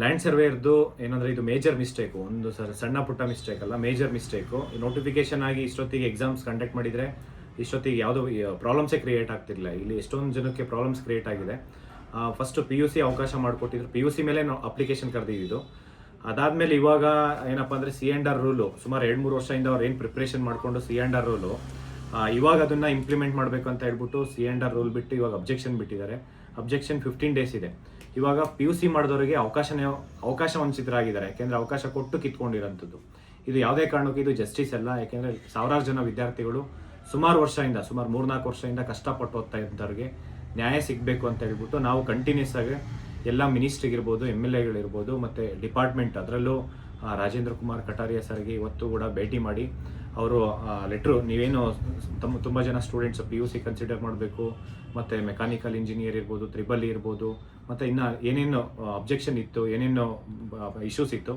Land ಸರ್ವೇರ್ದು ಏನಂದರೆ ಇದು major mistake, ಒಂದು ಸಣ್ಣ ಪುಟ್ಟ ಮಿಸ್ಟೇಕ್ ಅಲ್ಲ, ಮೇಜರ್ ಮಿಸ್ಟೇಕು. ನೋಟಿಫಿಕೇಶನ್ ಆಗಿ ಇಷ್ಟೊತ್ತಿಗೆ ಎಕ್ಸಾಮ್ಸ್ ಕಂಡಕ್ಟ್ ಮಾಡಿದರೆ ಇಷ್ಟೊತ್ತಿಗೆ ಯಾವುದೋ ಪ್ರಾಬ್ಲಮ್ಸೇ ಕ್ರಿಯೇಟ್ ಆಗ್ತಿರಲಿಲ್ಲ. ಇಲ್ಲಿ ಎಷ್ಟೊಂದು ಜನಕ್ಕೆ ಪ್ರಾಬ್ಲಮ್ಸ್ ಕ್ರಿಯೇಟ್ ಆಗಿದೆ. ಫಸ್ಟು PUC ಅವಕಾಶ ಮಾಡಿಕೊಟ್ಟಿದ್ರು, PUC ಮೇಲೆ ನಾವು ಅಪ್ಲಿಕೇಶನ್ ಕರೆದಿದ್ದು. ಅದಾದಮೇಲೆ ಇವಾಗ ಏನಪ್ಪ ಅಂದರೆ C&R ರೂಲು ಸುಮಾರು 2-3 ವರ್ಷದಿಂದ ಅವ್ರು ಏನು ಪ್ರಿಪ್ರೇಷನ್ ಮಾಡಿಕೊಂಡು C&R ರೂಲು ಇವಾಗ ಅದನ್ನು ಇಂಪ್ಲಿಮೆಂಟ್ ಮಾಡಬೇಕು ಅಂತ ಹೇಳ್ಬಿಟ್ಟು C&R ರೂಲ್ ಬಿಟ್ಟು ಇವಾಗ ಅಬ್ಜೆಕ್ಷನ್ ಬಿಟ್ಟಿದ್ದಾರೆ. ಅಬ್ಜೆಕ್ಷನ್ 15 ಡೇಸ್ ಇದೆ. ಇವಾಗ PUC ಮಾಡಿದವರಿಗೆ ಅವಕಾಶ ವಂಚಿತರಾಗಿದ್ದಾರೆ, ಯಾಕೆಂದರೆ ಅವಕಾಶ ಕೊಟ್ಟು ಕಿತ್ಕೊಂಡಿರೋಂಥದ್ದು. ಇದು ಯಾವುದೇ ಕಾರಣಕ್ಕೂ ಇದು ಜಸ್ಟಿಸ್ ಅಲ್ಲ. ಯಾಕೆಂದರೆ ಸಾವಿರಾರು ಜನ ವಿದ್ಯಾರ್ಥಿಗಳು ಸುಮಾರು 3-4 ವರ್ಷದಿಂದ ಕಷ್ಟಪಟ್ಟು ಓದ್ತಾ ಇದ್ದವ್ರಿಗೆ ನ್ಯಾಯ ಸಿಗಬೇಕು ಅಂತ ಹೇಳ್ಬಿಟ್ಟು ನಾವು ಕಂಟಿನ್ಯೂಸ್ ಆಗಿ ಎಲ್ಲ ಮಿನಿಸ್ಟ್ರಿಗಿರ್ಬೋದು, MLAಗಳಿರ್ಬೋದು ಮತ್ತು ಡಿಪಾರ್ಟ್ಮೆಂಟ್, ಅದರಲ್ಲೂ ರಾಜೇಂದ್ರ ಕುಮಾರ್ ಕಟಾರಿಯಾ ಸರ್ಗೆ ಇವತ್ತು ಕೂಡ ಭೇಟಿ ಮಾಡಿ ಅವರು ಲೆಟ್ರು, ನೀವೇನು ತುಂಬ ಜನ ಸ್ಟೂಡೆಂಟ್ಸ್ PUC ಕನ್ಸಿಡರ್ ಮಾಡಬೇಕು, ಮತ್ತು ಮೆಕ್ಯಾನಿಕಲ್ ಇಂಜಿನಿಯರ್ ಇರ್ಬೋದು, ತ್ರಿಬಲ್ ಇರ್ಬೋದು, ಮತ್ತು ಇನ್ನು ಏನೇನು ಅಬ್ಜೆಕ್ಷನ್ ಇತ್ತು, ಏನೇನು ಇಶ್ಯೂಸ್ ಇತ್ತು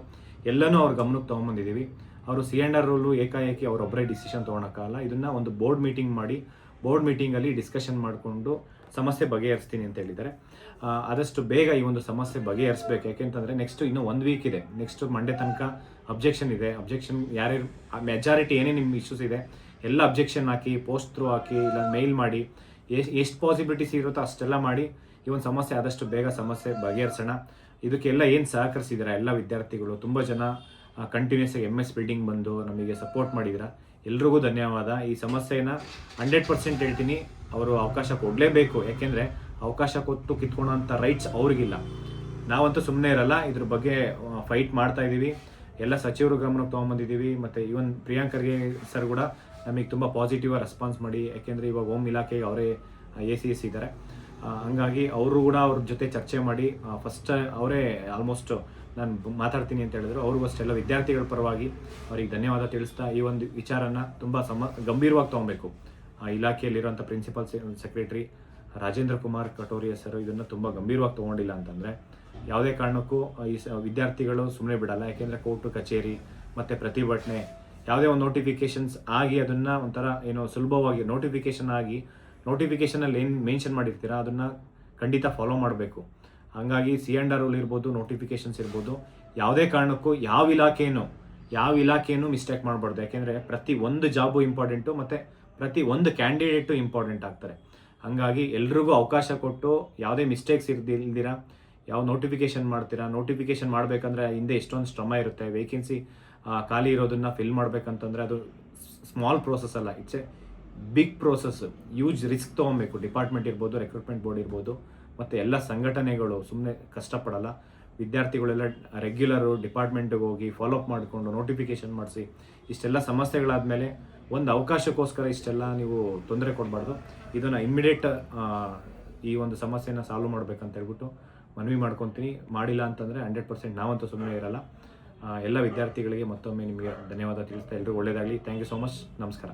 ಎಲ್ಲನೂ ಅವ್ರ ಗಮನಕ್ಕೆ ತೊಗೊಂಬಂದಿದ್ದೀವಿ. ಅವರು C&R ರೂಲು ಏಕಾಏಕಿ ಅವರೊಬ್ಬರೇ ಡಿಸಿಷನ್ ತೊಗೊಳಕ್ಕಾಗಲ್ಲ. ಇದನ್ನು ಒಂದು ಬೋರ್ಡ್ ಮೀಟಿಂಗ್ ಮಾಡಿ, ಬೋರ್ಡ್ ಮೀಟಿಂಗಲ್ಲಿ ಡಿಸ್ಕಷನ್ ಮಾಡಿಕೊಂಡು ಸಮಸ್ಯೆ ಬಗೆಹರಿಸ್ತೀನಿ ಅಂತ ಹೇಳಿದ್ದಾರೆ. ಆದಷ್ಟು ಬೇಗ ಈ ಒಂದು ಸಮಸ್ಯೆ ಬಗೆಹರಿಸ್ಬೇಕು. ಯಾಕೆಂತಂದರೆ ನೆಕ್ಸ್ಟ್ ಇನ್ನೂ 1 ವೀಕ್ ಇದೆ, ನೆಕ್ಸ್ಟ್ ಮಂಡೇ ತನಕ ಅಬ್ಜೆಕ್ಷನ್ ಇದೆ. ಅಬ್ಜೆಕ್ಷನ್ ಯಾರ್ಯಾರು ಮೆಜಾರಿಟಿ ಏನೇ ನಿಮ್ಮ ಇಶ್ಯೂಸ್ ಇದೆ ಎಲ್ಲ ಅಬ್ಜೆಕ್ಷನ್ ಹಾಕಿ, ಪೋಸ್ಟ್ ಥ್ರೂ ಹಾಕಿ, ಇಲ್ಲ ಮೇಲ್ ಮಾಡಿ, ಎಷ್ಟು ಪಾಸಿಬಿಲಿಟೀಸ್ ಇರುತ್ತೋ ಅಷ್ಟೆಲ್ಲ ಮಾಡಿ ಈ ಒಂದು ಸಮಸ್ಯೆ ಆದಷ್ಟು ಬೇಗ ಸಮಸ್ಯೆ ಬಗೆಹರಿಸೋಣ. ಇದಕ್ಕೆಲ್ಲ ಏನು ಸಹಕರಿಸಿದ್ದೀರಾ ಎಲ್ಲ ವಿದ್ಯಾರ್ಥಿಗಳು, ತುಂಬ ಜನ ಕಂಟಿನ್ಯೂಸ್ ಆಗಿ MS ಬಿಲ್ಡಿಂಗ್ ಬಂದು ನಮಗೆ ಸಪೋರ್ಟ್ ಮಾಡಿದ್ದೀರಾ, ಎಲ್ರಿಗೂ ಧನ್ಯವಾದ. ಈ ಸಮಸ್ಯೆನ 100% ಹೇಳ್ತೀನಿ, ಅವರು ಅವಕಾಶ ಕೊಡಲೇಬೇಕು. ಯಾಕೆಂದರೆ ಅವಕಾಶ ಕೊಟ್ಟು ಕಿತ್ಕೊಳ್ಳೋಂಥ ರೈಟ್ಸ್ ಅವ್ರಿಗಿಲ್ಲ. ನಾವಂತೂ ಸುಮ್ಮನೆ ಇರಲ್ಲ, ಇದ್ರ ಬಗ್ಗೆ ಫೈಟ್ ಮಾಡ್ತಾ ಇದ್ದೀವಿ. ಎಲ್ಲ ಸಚಿವರು ಗಮನಕ್ಕೆ ತೊಗೊಂಬಂದಿದ್ದೀವಿ. ಮತ್ತು ಈವನ್ ಪ್ರಿಯಾಂಕ್ ಖರ್ಗೆ ಸರ್ ಕೂಡ ನಮಗೆ ತುಂಬ ಪಾಸಿಟಿವ್ ರೆಸ್ಪಾನ್ಸ್ ಮಾಡಿ, ಯಾಕೆಂದರೆ ಇವಾಗ ಹೋಮ್ ಇಲಾಖೆಗೆ ಅವರೇ ACS ಇದ್ದಾರೆ. ಹಂಗಾಗಿ ಅವರು ಕೂಡ ಅವ್ರ ಜೊತೆ ಚರ್ಚೆ ಮಾಡಿ ಫಸ್ಟ್ ಅವರೇ ಆಲ್ಮೋಸ್ಟ್ ನಾನು ಮಾತಾಡ್ತೀನಿ ಅಂತ ಹೇಳಿದ್ರು. ಅವ್ರಿಗೂ ಅಷ್ಟೆಲ್ಲ ವಿದ್ಯಾರ್ಥಿಗಳ ಪರವಾಗಿ ಅವ್ರಿಗೆ ಧನ್ಯವಾದ ತಿಳಿಸ್ತಾ, ಈ ಒಂದು ವಿಚಾರನ ತುಂಬ ಗಂಭೀರವಾಗಿ ತೊಗೊಬೇಕು. ಇಲಾಖೆಯಲ್ಲಿರುವಂಥ principal secretary Rajendra Kumar Kataria sir ಇದನ್ನು ತುಂಬ ಗಂಭೀರವಾಗಿ ತೊಗೊಂಡಿಲ್ಲ ಅಂತಂದರೆ ಯಾವುದೇ ಕಾರಣಕ್ಕೂ ಈ ವಿದ್ಯಾರ್ಥಿಗಳು ಸುಮ್ಮನೆ ಬಿಡಲ್ಲ. ಯಾಕೆಂದರೆ ಕೋರ್ಟು ಕಚೇರಿ ಮತ್ತು ಪ್ರತಿಭಟನೆ, ಯಾವುದೇ ಒಂದು ನೋಟಿಫಿಕೇಷನ್ಸ್ ಆಗಿ ಅದನ್ನು ಒಂಥರ ಏನೋ ಸುಲಭವಾಗಿ ನೋಟಿಫಿಕೇಷನಲ್ಲಿ ಏನು ಮೆನ್ಷನ್ ಮಾಡಿರ್ತೀರಾ ಅದನ್ನು ಖಂಡಿತ ಫಾಲೋ ಮಾಡಬೇಕು. ಹಾಗಾಗಿ C&R ರೂಲ್ ಇರ್ಬೋದು, ನೋಟಿಫಿಕೇಷನ್ಸ್ ಇರ್ಬೋದು, ಯಾವುದೇ ಕಾರಣಕ್ಕೂ ಯಾವ ಇಲಾಖೆಯನ್ನು ಮಿಸ್ಟೇಕ್ ಮಾಡಬಾರ್ದು. ಯಾಕೆಂದರೆ ಪ್ರತಿ ಒಂದು ಜಾಬು ಇಂಪಾರ್ಟೆಂಟು ಮತ್ತು ಪ್ರತಿ ಒಂದು ಕ್ಯಾಂಡಿಡೇಟು ಇಂಪಾರ್ಟೆಂಟ್ ಆಗ್ತಾರೆ. ಹಾಗಾಗಿ ಎಲ್ರಿಗೂ ಅವಕಾಶ ಕೊಟ್ಟು ಯಾವುದೇ ಮಿಸ್ಟೇಕ್ಸ್ ಇಲ್ದಿರ ಯಾವ ನೋಟಿಫಿಕೇಷನ್ ಮಾಡ್ತೀರಾ, ನೋಟಿಫಿಕೇಷನ್ ಮಾಡಬೇಕಂದ್ರೆ ಹಿಂದೆ ಎಷ್ಟೊಂದು ಶ್ರಮ ಇರುತ್ತೆ. ವೇಕೆನ್ಸಿ ಖಾಲಿ ಇರೋದನ್ನು ಫಿಲ್ ಮಾಡಬೇಕಂತಂದರೆ ಅದು ಸ್ಮಾಲ್ ಪ್ರೋಸೆಸ್ ಅಲ್ಲ, it's a big process. Huge risk ತೊಗೊಬೇಕು. ಡಿಪಾರ್ಟ್ಮೆಂಟ್ ಇರ್ಬೋದು, ರೆಕ್ರೂಟ್ಮೆಂಟ್ ಬೋರ್ಡ್ ಇರ್ಬೋದು, ಮತ್ತು ಎಲ್ಲ ಸಂಘಟನೆಗಳು ಸುಮ್ಮನೆ ಕಷ್ಟಪಡಲ್ಲ. ವಿದ್ಯಾರ್ಥಿಗಳೆಲ್ಲ ರೆಗ್ಯುಲರು ಡಿಪಾರ್ಟ್ಮೆಂಟಿಗೆ ಹೋಗಿ ಫಾಲೋಅಪ್ ಮಾಡಿಕೊಂಡು ನೋಟಿಫಿಕೇಷನ್ ಮಾಡಿಸಿ, ಇಷ್ಟೆಲ್ಲ ಸಮಸ್ಯೆಗಳಾದಮೇಲೆ ಒಂದು ಅವಕಾಶಕ್ಕೋಸ್ಕರ ಇಷ್ಟೆಲ್ಲ ನೀವು ತೊಂದರೆ ಕೊಡಬಾರ್ದು. ಇದನ್ನು ಇಮ್ಮಿಡಿಯೇಟ್ ಈ ಒಂದು ಸಮಸ್ಯೆನ ಸಾಲ್ವ್ ಮಾಡಬೇಕಂತ ಹೇಳ್ಬಿಟ್ಟು ಮನವಿ ಮಾಡ್ಕೊತೀನಿ. ಮಾಡಿಲ್ಲ ಅಂತಂದರೆ 100% ನಾವಂತೂ ಸುಮ್ಮನೆ ಇರಲ್ಲ. ಎಲ್ಲ ವಿದ್ಯಾರ್ಥಿಗಳಿಗೆ ಮತ್ತೊಮ್ಮೆ ನಿಮಗೆ ಧನ್ಯವಾದ ತಿಳಿಸ್ತಾ, ಎಲ್ಲರೂ ಒಳ್ಳೆಯದಾಗಲಿ. Thank you so much. ನಮಸ್ಕಾರ.